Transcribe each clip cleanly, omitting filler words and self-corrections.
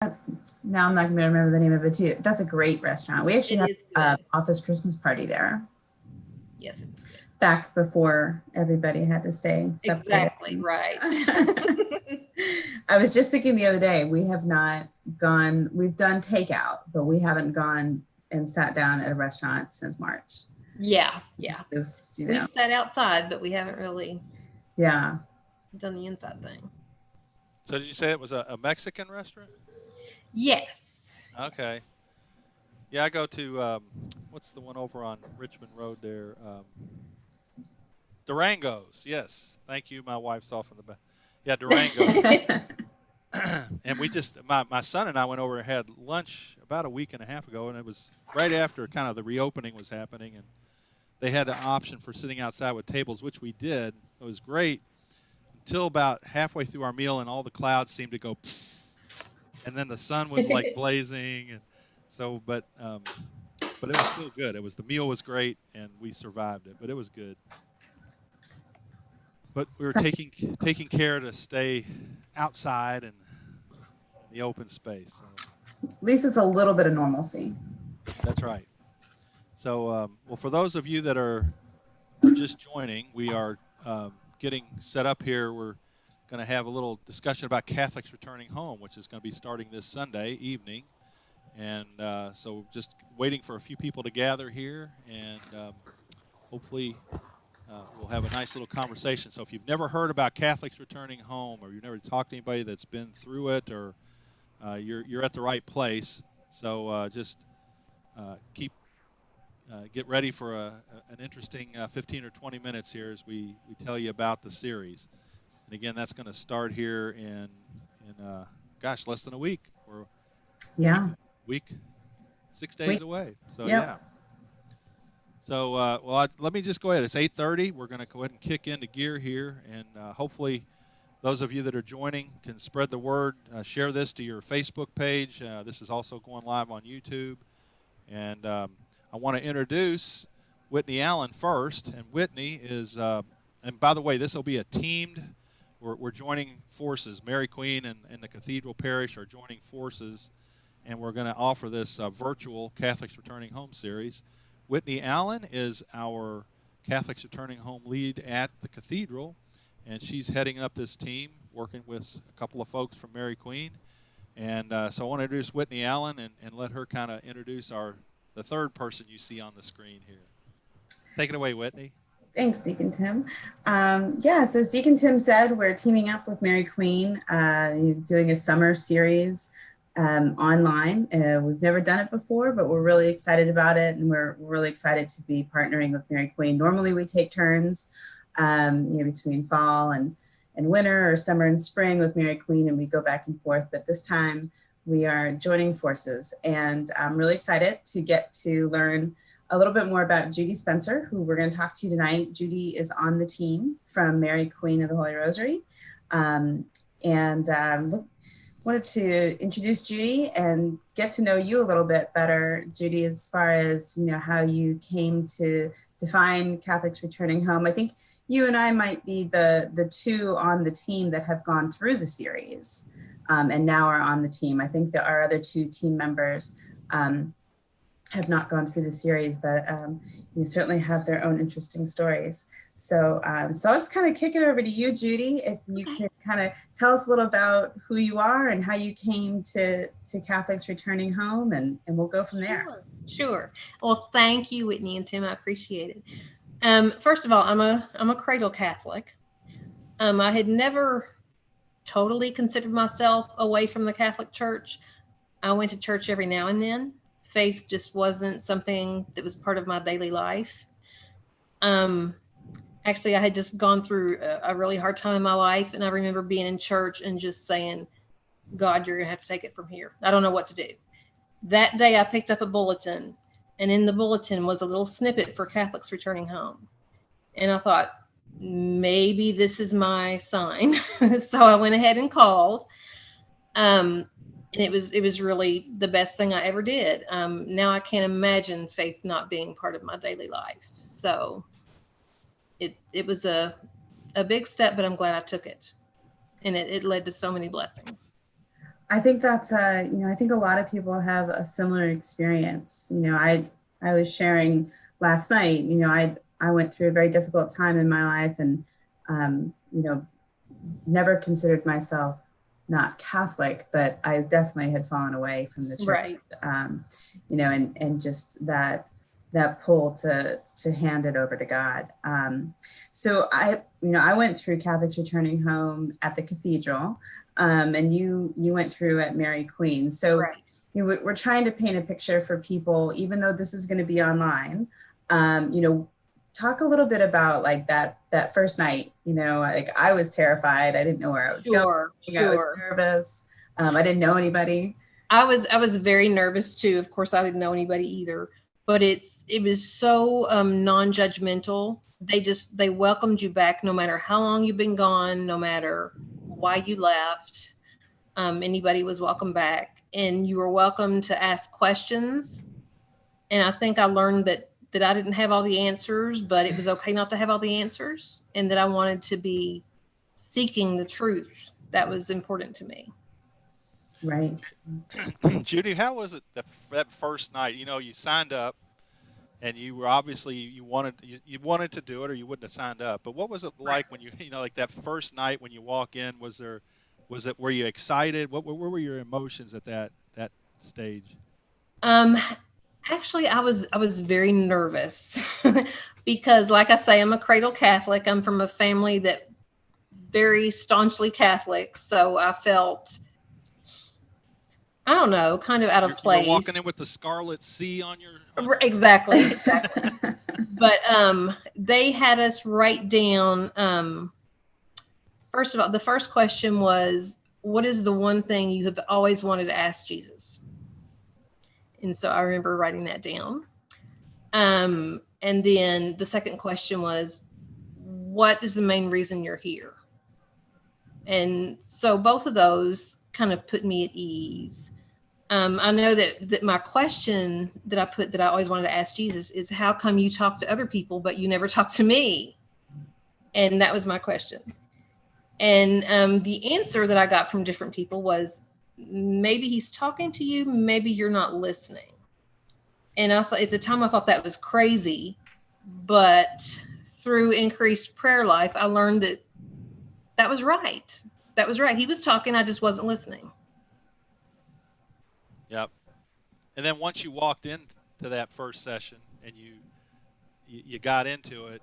Now I'm not going to remember the name of it too. That's a great restaurant. We actually It had is an good. office Christmas party there Yes, it is good. back before everybody had to stay separated. Exactly right. I was just thinking the other day, we have not gone, we've done takeout, but we haven't gone and sat down at a restaurant since March. Yeah, It's yeah. just, We've sat outside, but we haven't really yeah. done the inside thing. So did you say it was a Mexican restaurant? Yes. Okay. Yeah, I go to what's the one over on Richmond Road there? Durango's. Yes, thank you. My wife's off in the back. Yeah, Durango's. And we just my son and I went over and had lunch about a week and a half ago, and it was right after kind of the reopening was happening, and they had the option for sitting outside with tables, which we did. It was great until about halfway through our meal, and all the clouds seemed to go, psst, and then the sun was like blazing, and so but it was still good. It was the meal was great, and we survived it, but it was good. But we were taking care to stay outside and in the open space. So At least it's a little bit of normalcy. that's right. So, well, for those of you that are just joining, we are getting set up here. We're going to have a little discussion about Catholics returning home, which is going to be starting this Sunday evening. And so, just waiting for a few people to gather here, and hopefully, we'll have a nice little conversation. So, if you've never heard about Catholics returning home, or you've never talked to anybody that's been through it, or you're at the right place. So, just keep get ready for an interesting 15 or 20 minutes here as we tell you about the series. And again, that's going to start here in gosh, less than a week, or Yeah. week 6 days Wait. away. So Yep. yeah. So let me just go ahead. It's 8:30. We're going to go ahead and kick into gear here, and hopefully those of you that are joining can spread the word. Share this to your Facebook page. This is also going live on YouTube, and I want to introduce Whitney Allen first. And Whitney is, and by the way, this will be a teamed. We're joining forces. Mary Queen and the Cathedral Parish are joining forces, and we're going to offer this virtual Catholics Returning Home series. Whitney Allen is our Catholics Returning Home lead at the Cathedral, and she's heading up this team, working with a couple of folks from Mary Queen. And so I want to introduce Whitney Allen and let her kind of introduce the third person you see on the screen here. Take it away, Whitney. Thanks, Deacon Tim. Yeah, so as Deacon Tim said, we're teaming up with Mary Queen, doing a summer series online. We've never done it before, but we're really excited about it, and we're really excited to be partnering with Mary Queen. Normally, we take turns, between fall and winter, or summer and spring with Mary Queen, and we go back and forth. But this time, we are joining forces, and I'm really excited to get to learn a little bit more about Judy Spencer, who we're going to talk to tonight. Judy is on the team from Mary Queen of the Holy Rosary. Wanted to introduce Judy and get to know you a little bit better, Judy, as far as, how you came to define Catholics returning home. I think you and I might be the two on the team that have gone through the series and now are on the team. I think that our other two team members have not gone through the series, but you certainly have their own interesting stories. So I'll just kind of kick it over to you, Judy, if you could kind of tell us a little about who you are and how you came to Catholics returning home, and we'll go from there. Sure. Well, thank you, Whitney and Tim. I appreciate it. First of all, I'm a cradle Catholic. I had never totally considered myself away from the Catholic Church. I went to church every now and then. Faith just wasn't something that was part of my daily life. Actually, I had just gone through a really hard time in my life, and I remember being in church and just saying, God, you're going to have to take it from here. I don't know what to do. That day, I picked up a bulletin, and in the bulletin was a little snippet for Catholics returning home. And I thought, maybe this is my sign. So I went ahead and called. And it was really the best thing I ever did. Now I can't imagine faith not being part of my daily life. So it was a big step, but I'm glad I took it. And it led to so many blessings. I think that's I think a lot of people have a similar experience. I was sharing last night. I went through a very difficult time in my life, and never considered myself not Catholic, but I definitely had fallen away from the church. Right. And just that pull to hand it over to God. So I went through Catholics Returning Home at the Cathedral, and you went through at Mary Queen. So Right. We're trying to paint a picture for people, even though this is going to be online. Talk a little bit about like that first night. Like I was terrified. I didn't know where I was going. Sure. I was nervous. I didn't know anybody. I was very nervous too. Of course, I didn't know anybody either. But it was so non-judgmental. They welcomed you back no matter how long you've been gone, no matter why you left. Anybody was welcome back, and you were welcome to ask questions. And I think I learned that I didn't have all the answers, but it was okay not to have all the answers, and that I wanted to be seeking the truth. That was important to me. Right. Judy, how was it that first night? You signed up, and you were obviously you wanted to do it, or you wouldn't have signed up. But what was it like when like that first night when you walk in? Were you excited? What were your emotions at that stage? Actually, I was very nervous because, like I say, I'm a cradle Catholic. I'm from a family that very staunchly Catholic, so I felt, I don't know, kind of out of place. You're walking in with the Scarlet C on your. Exactly. But they had us write down. First of all, the first question was, "What is the one thing you have always wanted to ask Jesus?" And so I remember writing that down. And then the second question was, what is the main reason you're here? And so both of those kind of put me at ease. I know that my question that I put that I always wanted to ask Jesus is, how come you talk to other people, but you never talk to me? And that was my question. And the answer that I got from different people was, maybe he's talking to you, maybe you're not listening. And I thought at the time, I thought that was crazy, but through increased prayer life, I learned that was right. That was right. He was talking, I just wasn't listening. Yep. And then once you walked into that first session and you got into it,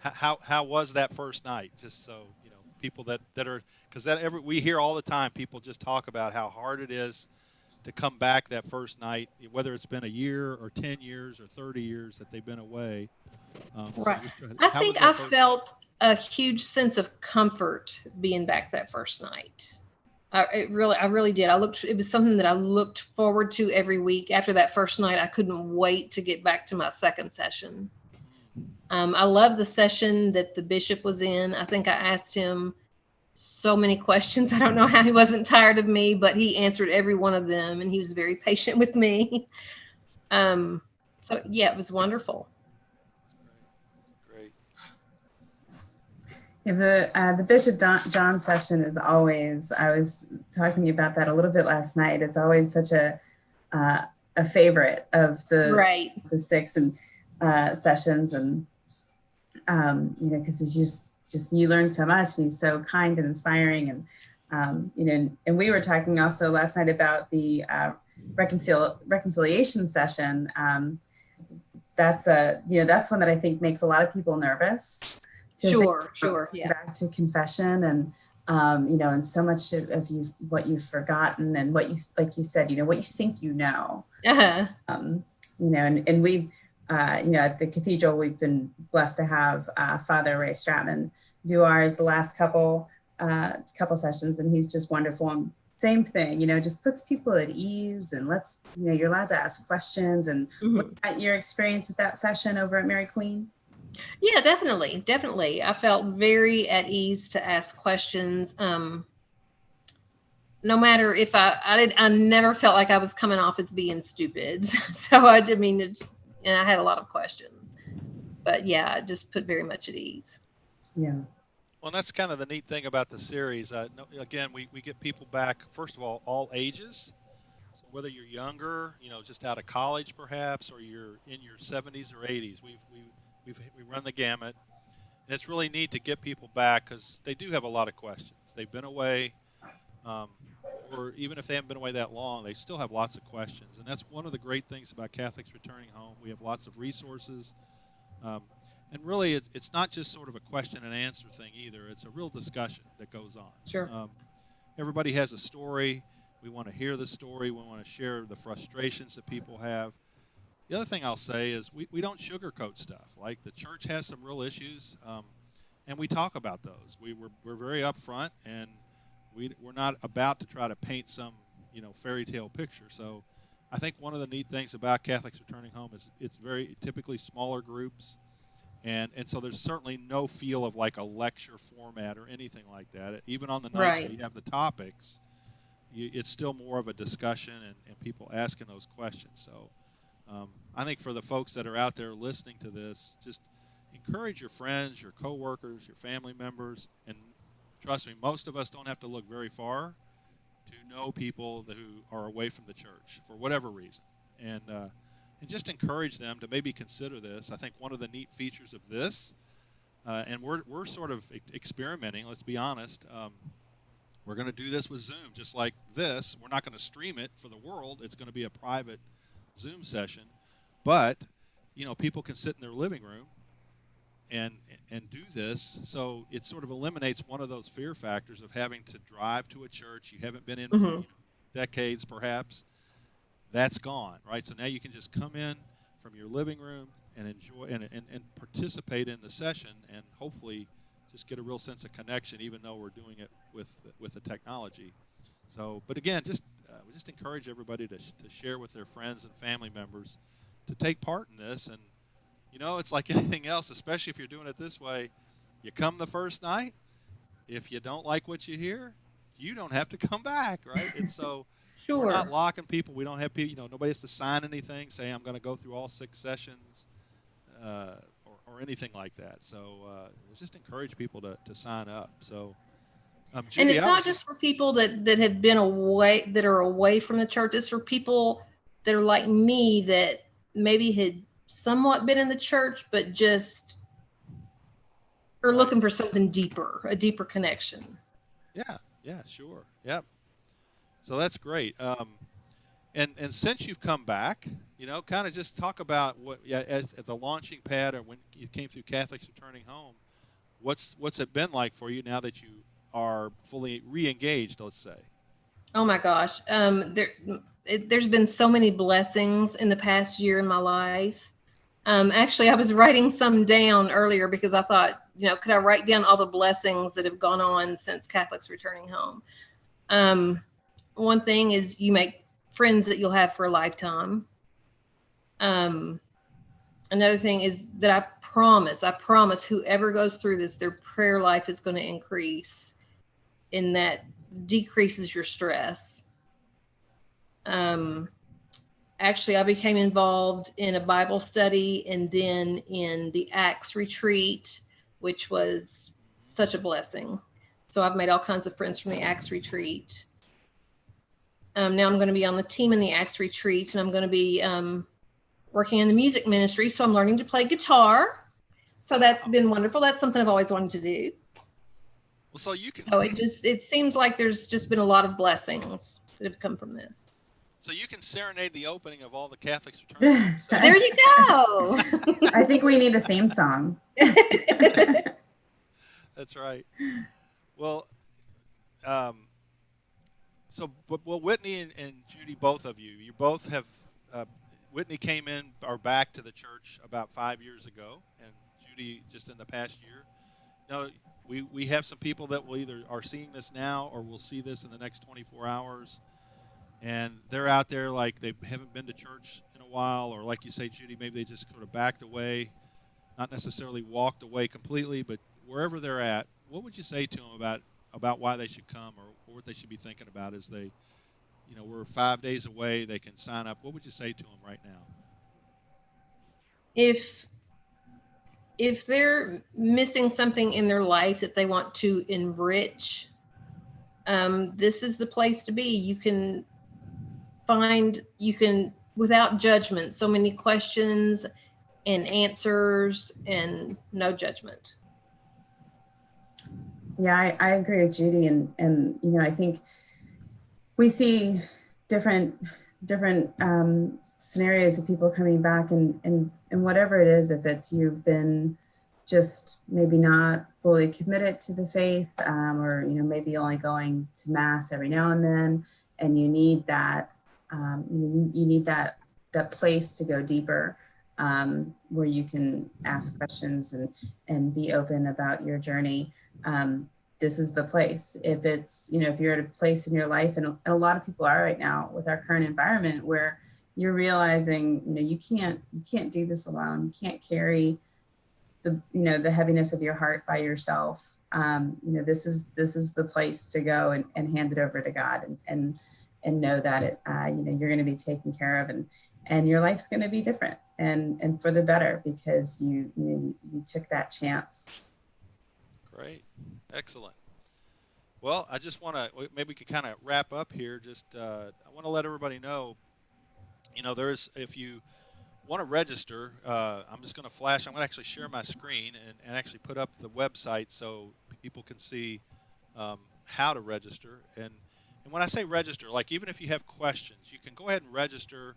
how was that first night? Just so people that are, because we hear all the time people just talk about how hard it is to come back that first night, whether it's been a year or 10 years or 30 years that they've been away. Right. I think I felt a huge sense of comfort being back that first night. I really did. It was something that I looked forward to every week. After that first night, I couldn't wait to get back to my second session. I love the session that the bishop was in. I think I asked him so many questions. I don't know how he wasn't tired of me, but he answered every one of them, and he was very patient with me. So yeah, it was wonderful. Great. Yeah, the Bishop John session is always, I was talking to you about that a little bit last night. It's always such a favorite of the 6 and sessions, and because it's just you learn so much, and he's so kind and inspiring, and and we were talking also last night about the reconciliation session. That's that's one that I think makes a lot of people nervous. Sure, yeah. Back to confession, and and so much of what you've forgotten, and what you, like you said, what you think Uh-huh. And we. At the Cathedral, we've been blessed to have Father Ray Stratman do ours the last couple sessions, and he's just wonderful. And same thing, just puts people at ease, and you're allowed to ask questions. And what your experience with that session over at Mary Queen? Yeah, definitely. I felt very at ease to ask questions. No matter if I never felt like I was coming off as being stupid. So I didn't mean to. And I had a lot of questions, but yeah, I just put very much at ease. Yeah. Well, that's kind of the neat thing about the series. Again, we get people back, first of all ages. So whether you're younger, just out of college perhaps, or you're in your 70s or 80s, we run the gamut. And it's really neat to get people back because they do have a lot of questions. They've been away, um, or even if they haven't been away that long, they still have lots of questions. And that's one of the great things about Catholics Returning Home. We have lots of resources. Um, and really, it's not just sort of a question and answer thing either. It's a real discussion that goes Sure. on. Everybody has a story. We want to hear the story. We want to share the frustrations that people have. The other thing I'll say is we don't sugarcoat stuff. Like the church has some real issues, and we talk about those. We're very upfront, and we're not about to try to paint some fairy tale picture. So I think one of the neat things about Catholics Returning Home is it's very typically smaller groups, and so there's certainly no feel of like a lecture format or anything like that. Even on the nights where Right. you have the topics, it's still more of a discussion and people asking those questions. So I think for the folks that are out there listening to this, just encourage your friends, your coworkers, your family members, and trust me, most of us don't have to look very far to know people who are away from the church for whatever reason, and just encourage them to maybe consider this. I think one of the neat features of this, and we're sort of experimenting. Let's be honest. We're going to do this with Zoom, just like this. We're not going to stream it for the world. It's going to be a private Zoom session, but people can sit in their living room and do this. So it sort of eliminates one of those fear factors of having to drive to a church you haven't been in for Hmm. decades, perhaps. That's gone, right? So now you can just come in from your living room and enjoy and participate in the session, and hopefully just get a real sense of connection, even though we're doing it with the technology. So, but again, we just encourage everybody to share with their friends and family members to take part in this. And it's like anything else, especially if you're doing it this way. You come the first night. If you don't like what you hear, you don't have to come back, right? It's so we're not Sure. locking people. We don't have people. Nobody has to sign anything, say I'm going to go through all 6 sessions, or anything like that. So just encourage people to sign up. So, And Judy, it's I not was just for people that have been away, that are away from the church. It's for people that are like me, that maybe had somewhat been in the church, but just are right. looking for something deeper, a deeper connection. Yeah, yeah, sure. Yep. So that's great. And since you've come back, kind of just talk about what, yeah, as at the launching pad or when you came through Catholics Returning Home, what's it been like for you now that you are fully re-engaged, let's say? Oh my gosh. There's been so many blessings in the past year in my life. Actually, I was writing some down earlier because I thought, could I write down all the blessings that have gone on since Catholics Returning Home? Um, One thing is you make friends that you'll have for a lifetime. Um, Another thing is that I promise whoever goes through this, their prayer life is going to increase, and that decreases your stress. Um, Actually, I became involved in a Bible study and then in the Acts retreat, which was such a blessing. So I've made all kinds of friends from the Acts retreat. Now I'm going to be on the team in the Acts retreat, and I'm going to be working in the music ministry. So I'm learning to play guitar. So that's Wow. been wonderful. That's something I've always wanted to do. Well, so you can So it seems like there's just been a lot of blessings that have come from this. so you can serenade the opening of all the Catholics Returning Home There sessions. you go. I think we need a theme song. That's right. Well, um, so, well, Whitney and Judy, both of you both have. Uh, Whitney came in or back to the church about 5 years ago, and Judy just in the past year. Now, we have some people that will either are seeing this now or will see this in the next 24 hours, and they're out there like they haven't been to church in a while, or like you say, Judy, maybe they just sort of backed away, not necessarily walked away completely, but wherever they're at, what would you say to them about why they should come or what they should be thinking about as they, we're 5 days away, they can sign up. What would you say to them right now? if if they're missing something in their life that they want to enrich, this is the place to be. You can without judgment, so many questions and answers and no judgment. Yeah, I agree with Judy, and I think we see different scenarios of people coming back, and whatever it is, if it's you've been just maybe not fully committed to the faith, or maybe only going to mass every now and then, and you need that you need that place to go deeper, where you can ask questions and be open about your journey. This is the place. If it's, if you're at a place in your life, and a lot of people are right now with our current environment, where you're realizing, you can't do this alone. You can't carry the heaviness of your heart by yourself. This is the place to go and hand it over to God, and know that you're going to be taken care of, and your life's going to be different and for the better, because you took that chance. Great. Excellent. Well, I just want to, maybe we could kind of wrap up here. Just, I want to let everybody know, if you want to register, I'm just going to flash, I'm going to actually share my screen and actually put up the website so people can see how to register. And when I say register, like even if you have questions, you can go ahead and register.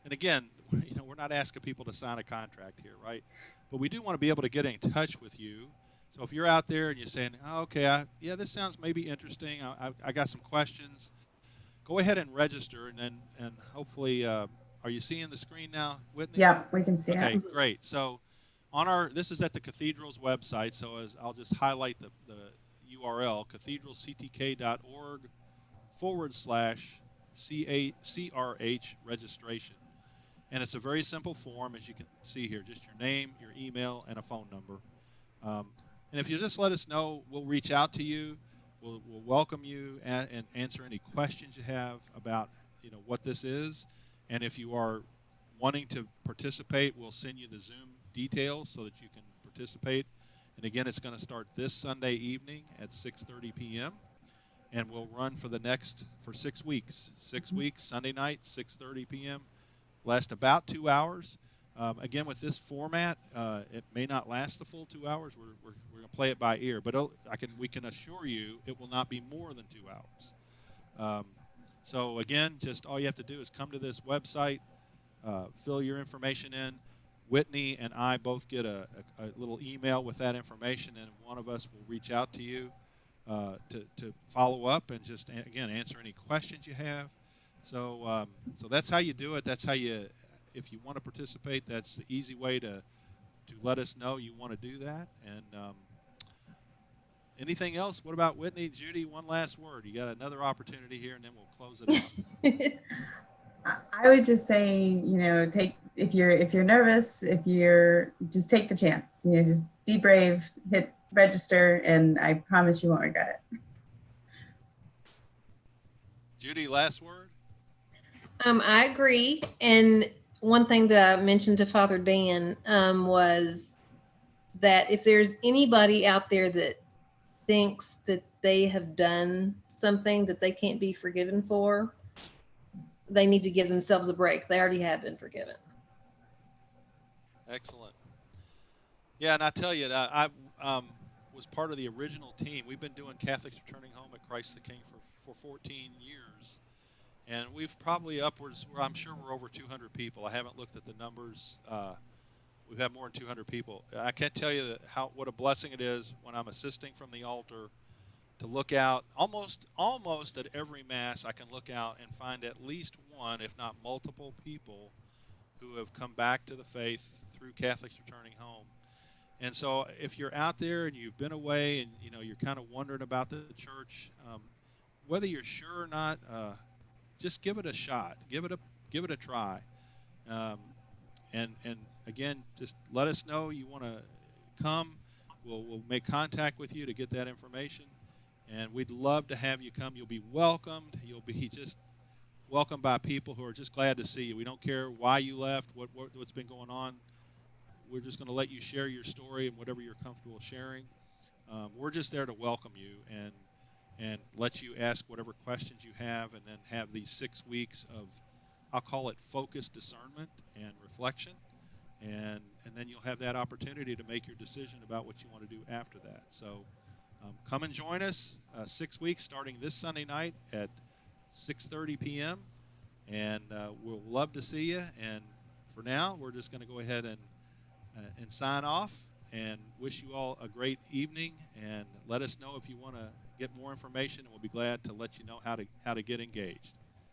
And again, we're not asking people to sign a contract here, right? But we do want to be able to get in touch with you. So if you're out there and you're saying, oh, okay, this sounds maybe interesting, I got some questions, go ahead and register, and hopefully, are you seeing the screen now, Whitney? Yeah, we can see it. Okay, great. So this is at the Cathedral's website, so I'll just highlight the URL, cathedralctk.org/CRH registration. And it's a very simple form, as you can see here, just your name, your email, and a phone number. And if you just let us know, we'll reach out to you. We'll welcome you and answer any questions you have about what this is. And if you are wanting to participate, we'll send you the Zoom details so that you can participate. And again, it's going to start this Sunday evening at 6:30 p.m. and we'll run for 6 weeks. 6 weeks, Sunday night, 6:30 p.m. Last about 2 hours. Again, with this format, it may not last the full 2 hours. We're going to play it by ear, but we can assure you it will not be more than 2 hours. So again, just all you have to do is come to this website, fill your information in. Whitney and I both get a little email with that information, and one of us will reach out to you to follow up and just, again, answer any questions you have. So that's how you do it. That's how if you want to participate, that's the easy way to let us know you want to do that. And anything else? What about Whitney, Judy? One last word. You got another opportunity here, and then we'll close it out. I would just say, if you're nervous, just take the chance. Just be brave, hit register, and I promise you won't regret it. Judy, last word. I agree. And one thing that I mentioned to Father Dan was that if there's anybody out there that thinks that they have done something that they can't be forgiven for, they need to give themselves a break. They already have been forgiven. Excellent. Yeah, and I tell you, I was part of the original team. We've been doing Catholics Returning Home at Christ the King for 14 years. And we've probably I'm sure we're over 200 people. I haven't looked at the numbers. We've had more than 200 people. I can't tell you what a blessing it is when I'm assisting from the altar to look out. Almost at every Mass, I can look out and find at least one, if not multiple people who have come back to the faith through Catholics Returning Home. And so if you're out there and you've been away and you're kind of wondering about the church, whether you're sure or not, just give it a shot. Give it a try. And again, just let us know you want to come. We'll make contact with you to get that information. And we'd love to have you come. You'll be welcomed. You'll be just welcomed by people who are just glad to see you. We don't care why you left, what's been going on. we're just going to let you share your story and whatever you're comfortable sharing. We're just there to welcome you and let you ask whatever questions you have, and then have these 6 weeks of, I'll call it, focused discernment and reflection, and then you'll have that opportunity to make your decision about what you want to do after that. So come and join us 6 weeks starting this Sunday night at 6:30 p.m. And we'll love to see you. And for now, we're just going to go ahead and sign off and wish you all a great evening. And let us know if you want to get more information, and we'll be glad to let you know how to get engaged.